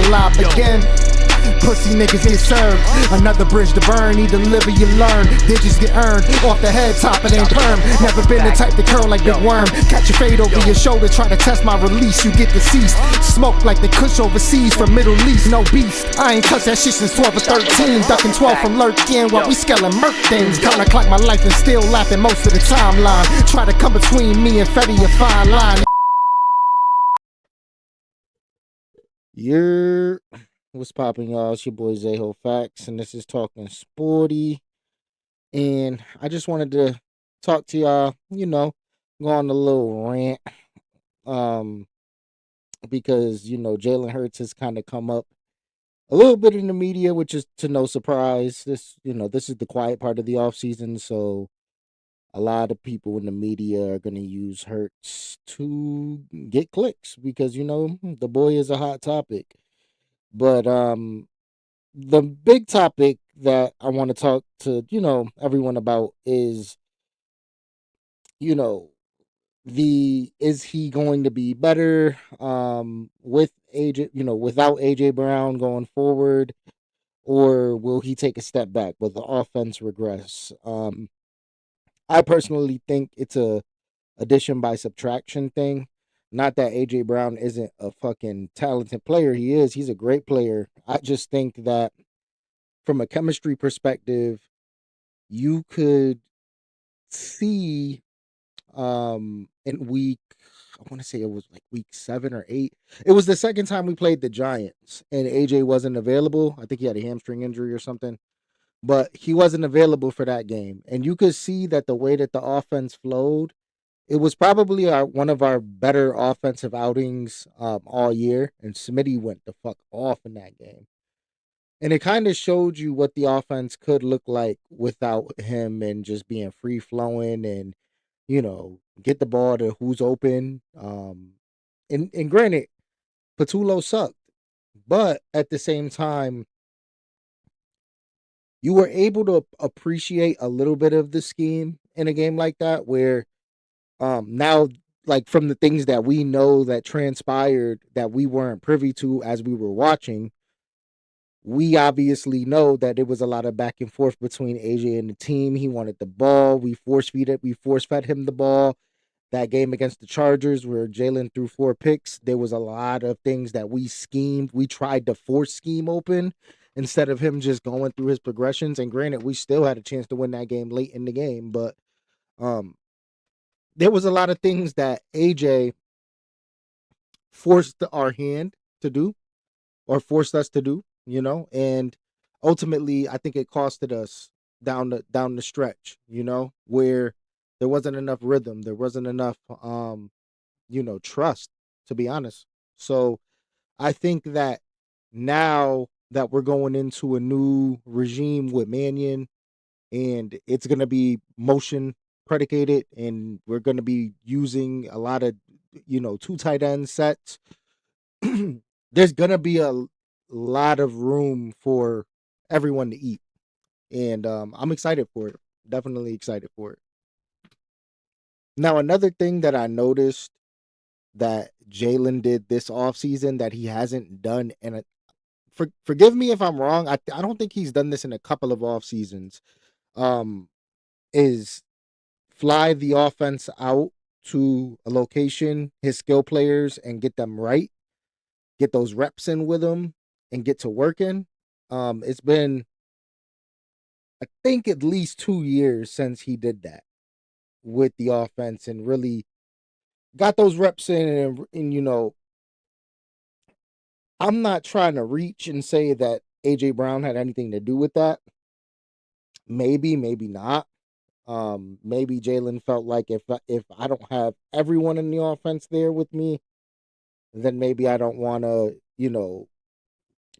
lie begin. Pussy niggas get served. Another bridge to burn. Either live or you learn. Digits get earned. Off the head top, it ain't perm. Never been the type to curl like Big Worm. Catch your fade over your shoulder. Try to test my release. You get deceased. Smoke like the kush overseas from Middle East. No beast. I ain't touched that shit since 12 or 13. Ducking 12 from lurking while we skelling murk things. Gonna clock my life and still laughing most of the timeline. Try to come between me and Fetty, a fine line. What's popping, y'all? It's your boy Zaho Facts, and this is Talking Sporty. And I just wanted to talk to y'all, go on a little rant. Because, Jalen Hurts has kind of come up a little bit in the media, which is to no surprise. This is the quiet part of the offseason, so a lot of people in the media are going to use Hurts to get clicks because, the boy is a hot topic. But the big topic that I want to talk to, everyone about is, is he going to be better with AJ, without AJ Brown going forward, or will he take a step back? Will the offense regress? I personally think it's a addition by subtraction thing. Not that AJ Brown isn't a fucking talented player. He is. He's a great player. I just think that from a chemistry perspective, you could see in week, I want to say it was like week 7 or 8. It was the second time we played the Giants and AJ wasn't available. I think he had a hamstring injury or something. But he wasn't available for that game. And you could see that the way that the offense flowed, it was probably one of our better offensive outings all year. And Smitty went the fuck off in that game. And it kind of showed you what the offense could look like without him and just being free flowing and, get the ball to who's open. And granted, Patullo sucked. But at the same time, you were able to appreciate a little bit of the scheme in a game like that where now, like from the things that we know that transpired that we weren't privy to as we were watching, we obviously know that it was a lot of back and forth between AJ and the team. He wanted the ball. We force fed him the ball. That game against the Chargers where Jalen threw 4 picks, there was a lot of things that we schemed. We tried to force scheme open instead of him just going through his progressions. And granted, we still had a chance to win that game late in the game, but there was a lot of things that AJ forced our hand to do or forced us to do, and ultimately I think it costed us down the stretch, where there wasn't enough rhythm, there wasn't enough trust, to be honest. So I think that now that we're going into a new regime with Mannion and it's going to be motion predicated and we're going to be using a lot of 2 tight end sets, there's going to be a lot of room for everyone to eat, and I'm excited for it. Definitely excited for it. Now, another thing that I noticed that Jalen did this offseason that he hasn't done, and forgive me if I'm wrong, I don't think he's done this in a couple of off seasons, is fly the offense out to a location, his skill players, and get them right, get those reps in with them, and get to working. It's been, I think, at least 2 years since he did that with the offense and really got those reps in. And I'm not trying to reach and say that AJ Brown had anything to do with that. Maybe not. Maybe Jalen felt like if I don't have everyone in the offense there with me, then maybe I don't want to,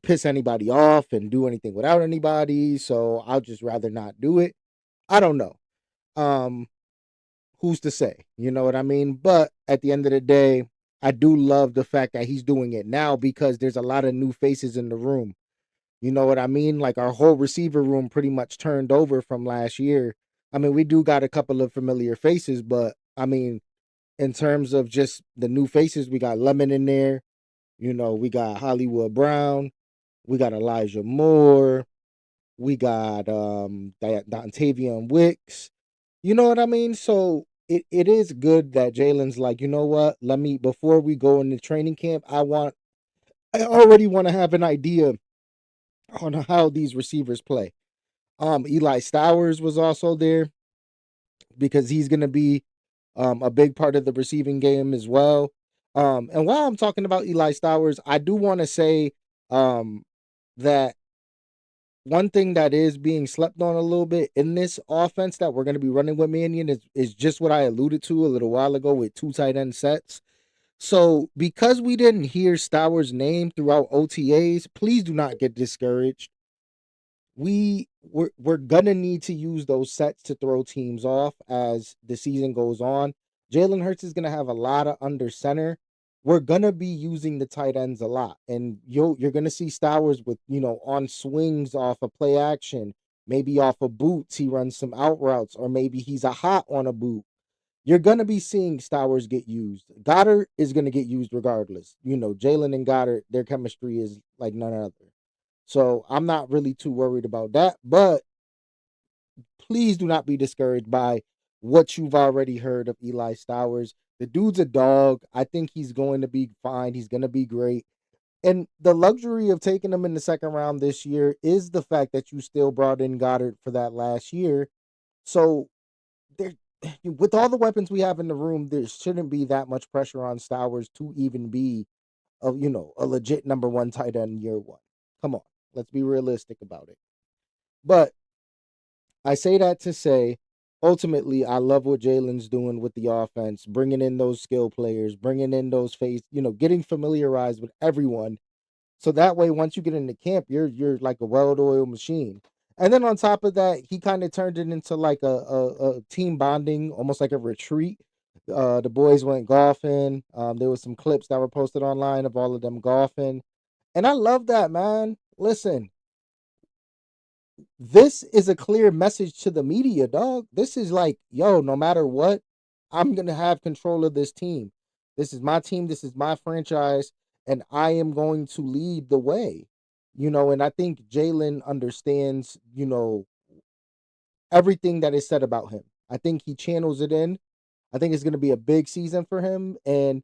piss anybody off and do anything without anybody. So I'll just rather not do it. I don't know. Who's to say? You know what I mean? But at the end of the day, I do love the fact that he's doing it now because there's a lot of new faces in the room. You know what I mean? Like our whole receiver room pretty much turned over from last year. I mean, we do got a couple of familiar faces, but I mean, in terms of just the new faces, we got Lemon in there. We got Hollywood Brown, we got Elijah Moore, we got Dontavian Wicks. You know what I mean? So it is good that Jalen's like, you know what? Let me before we go into training camp, I already want to have an idea on how these receivers play. Eli Stowers was also there because he's gonna be a big part of the receiving game as well. And while I'm talking about Eli Stowers, I do want to say um, that one thing that is being slept on a little bit in this offense that we're going to be running with Mannion is just what I alluded to a little while ago with two tight end sets. So because we didn't hear Stowers' name throughout OTAs, please do not get discouraged. We're gonna need to use those sets to throw teams off as the season goes on. Jalen Hurts is gonna have a lot of under center. We're gonna be using the tight ends a lot, and you're gonna see Stowers with on swings off a play action, maybe off of boots. He runs some out routes, or maybe he's a hot on a boot. You're gonna be seeing Stowers get used. Goddard is gonna get used regardless. Jalen and Goddard, their chemistry is like none other. So I'm not really too worried about that. But please do not be discouraged by what you've already heard of Eli Stowers. The dude's a dog. I think he's going to be fine. He's going to be great. And the luxury of taking him in the second round this year is the fact that you still brought in Goddard for that last year. So there, with all the weapons we have in the room, there shouldn't be that much pressure on Stowers to even be a legit number one tight end year one. Come on, let's be realistic about it. But I say that to say, ultimately, I love what Jalen's doing with the offense, bringing in those skill players, bringing in those getting familiarized with everyone. So that way, once you get into camp, you're like a well-oiled machine. And then on top of that, he kind of turned it into like a team bonding, almost like a retreat. The boys went golfing. There was some clips that were posted online of all of them golfing. And I love that, man. Listen, this is a clear message to the media, dog. This is like, yo, no matter what, I'm going to have control of this team. This is my team. This is my franchise. And I am going to lead the way. And I think Jalen understands, everything that is said about him. I think he channels it in. I think it's going to be a big season for him. And,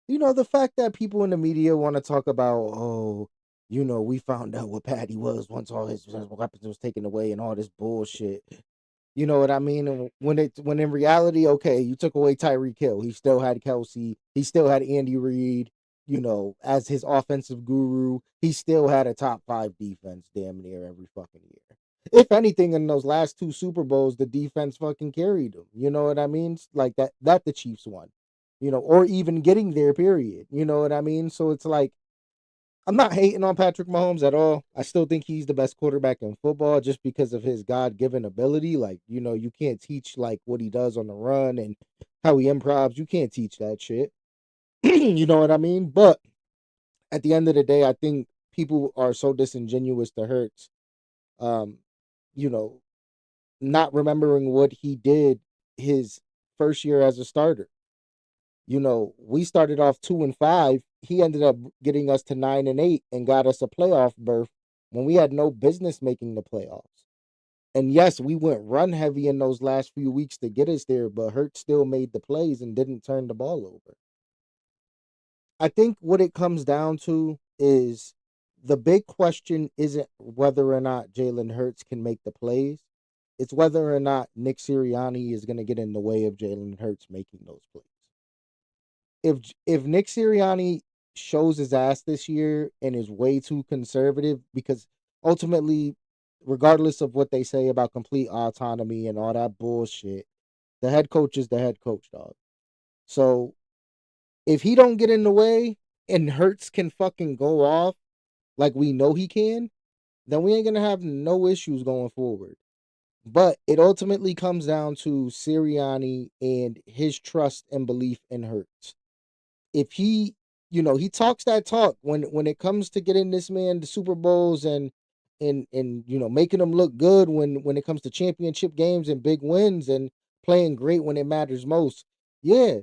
the fact that people in the media want to talk about, oh, we found out what Patty was once all his weapons was taken away and all this bullshit. You know what I mean? And when in reality, okay, you took away Tyreek Hill. He still had Kelsey. He still had Andy Reid, as his offensive guru. He still had a top 5 defense damn near every fucking year. If anything, in those last 2 Super Bowls, the defense fucking carried them. You know what I mean? Like that the Chiefs won. Or even getting there, period. You know what I mean? So it's like, I'm not hating on Patrick Mahomes at all. I still think he's the best quarterback in football just because of his God-given ability. Like, you can't teach like what he does on the run and how he improvs. You can't teach that shit. You know what I mean? But at the end of the day, I think people are so disingenuous to Hurts. Um, you know, not remembering what he did his first year as a starter. We started off 2-5. He ended up getting us to 9-8 and got us a playoff berth when we had no business making the playoffs. And yes, we went run heavy in those last few weeks to get us there, but Hurt still made the plays and didn't turn the ball over. I think what it comes down to is the big question isn't whether or not Jalen Hurts can make the plays. It's whether or not Nick Sirianni is going to get in the way of Jalen Hurts making those plays. If Nick Sirianni shows his ass this year and is way too conservative, because ultimately, regardless of what they say about complete autonomy and all that bullshit, the head coach is the head coach, dog. So if he don't get in the way and Hurts can fucking go off like we know he can, then we ain't gonna have no issues going forward. But it ultimately comes down to Sirianni and his trust and belief in Hurts. If he talks that talk when it comes to getting this man the Super Bowls and making him look good when it comes to championship games and big wins and playing great when it matters most. Yeah,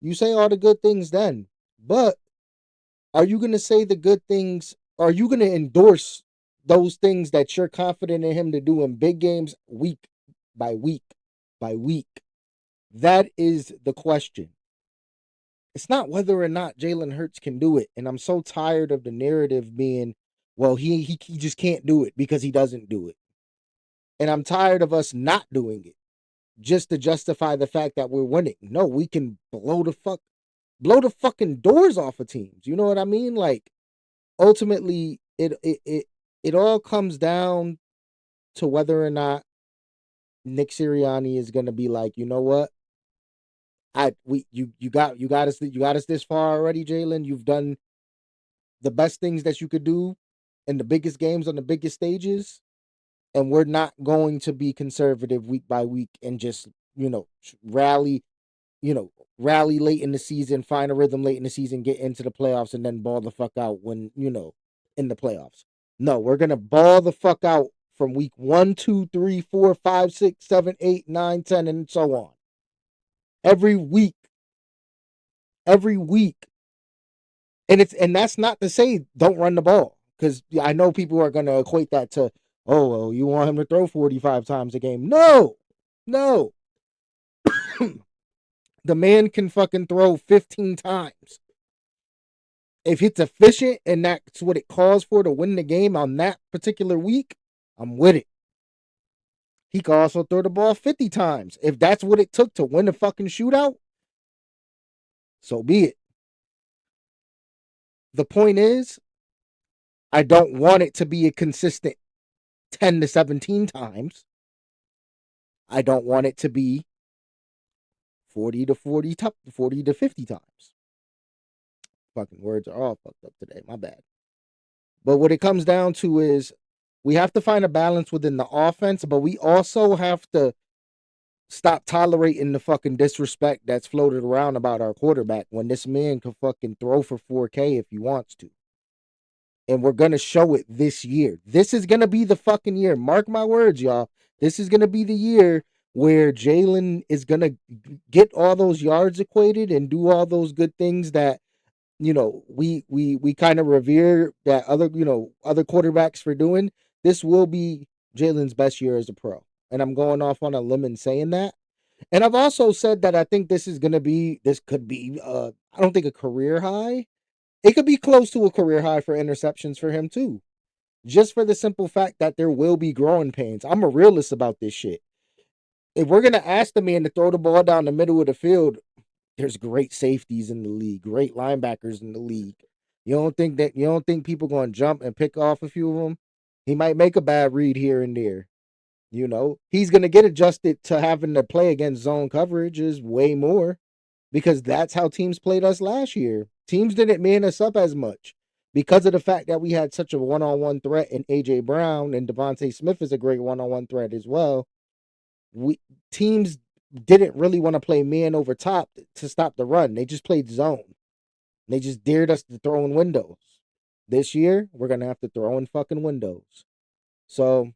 you say all the good things then, but Are you going to say the good things? Are you going to endorse those things that you're confident in him to do in big games week by week by week? That is the question. It's not whether or not Jalen Hurts can do it. And I'm so tired of the narrative being, well, he just can't do it because he doesn't do it. And I'm tired of us not doing it just to justify the fact that we're winning. No, we can blow the fucking doors off of teams. You know what I mean? Like, ultimately, it all comes down to whether or not Nick Sirianni is going to be like, you know what? You got us this far already, Jalen. You've done the best things that you could do in the biggest games on the biggest stages, and we're not going to be conservative week by week and just rally, rally late in the season, find a rhythm late in the season, get into the playoffs, and then ball the fuck out when in the playoffs. No, we're gonna ball the fuck out from week 1, 2, 3, 4, 5, 6, 7, 8, 9, 10, and so on. Every week. And that's not to say don't run the ball. Because I know people are gonna equate that to, oh well, you want him to throw 45 times a game. No. The man can fucking throw 15 times. If it's efficient and that's what it calls for to win the game on that particular week, I'm with it. He can also throw the ball 50 times. If that's what it took to win the fucking shootout, so be it. The point is, I don't want it to be a consistent 10 to 17 times. I don't want it to be 40 to 50 times. Fucking words are all fucked up today. My bad. But what it comes down to is we have to find a balance within the offense, but we also have to stop tolerating the fucking disrespect that's floated around about our quarterback when this man can fucking throw for 4K if he wants to. And we're going to show it this year. This is going to be the fucking year. Mark my words, y'all. This is going to be the year where Jalen is going to get all those yards equated and do all those good things that, we kind of revere that other quarterbacks for doing. This will be Jalen's best year as a pro. And I'm going off on a limb and saying that. And I've also said that I think this could be, I don't think a career high. It could be close to a career high for interceptions for him too. Just for the simple fact that there will be growing pains. I'm a realist about this shit. If we're going to ask the man to throw the ball down the middle of the field, there's great safeties in the league, great linebackers in the league. You don't think people going to jump and pick off a few of them? He might make a bad read here and there. He's going to get adjusted to having to play against zone coverage is way more because that's how teams played us last year. Teams didn't man us up as much because of the fact that we had such a one-on-one threat in A.J. Brown, and Devontae Smith is a great one-on-one threat as well. Teams didn't really want to play man over top to stop the run. They just played zone. They just dared us to throw in windows. This year, we're going to have to throw in fucking windows. So,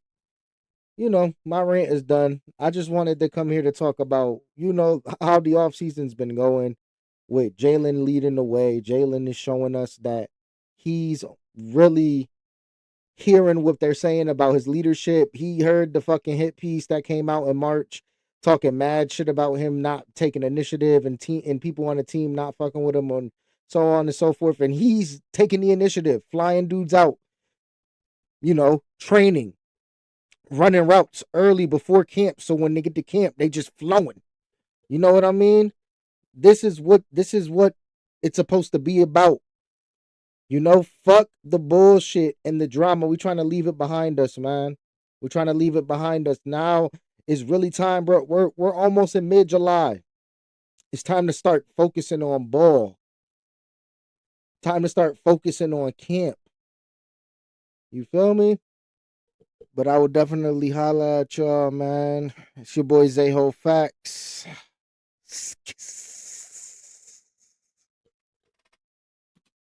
my rant is done. I just wanted to come here to talk about, how the offseason's been going with Jalen leading the way. Jalen is showing us that he's really hearing what they're saying about his leadership. He heard the fucking hit piece that came out in March talking mad shit about him not taking initiative and people on the team not fucking with him and so on and so forth. And he's taking the initiative, flying dudes out, training, running routes early before camp. So when they get to camp, they just flowing. You know what I mean? This is what it's supposed to be about. Fuck the bullshit and the drama. We're trying to leave it behind us, man. We're trying to leave it behind us. Now it's really time, bro. We're almost in mid-July. It's time to start focusing on ball. Time to start focusing on camp. You feel me? But I will definitely holla at y'all, man. It's your boy Zayho Facts.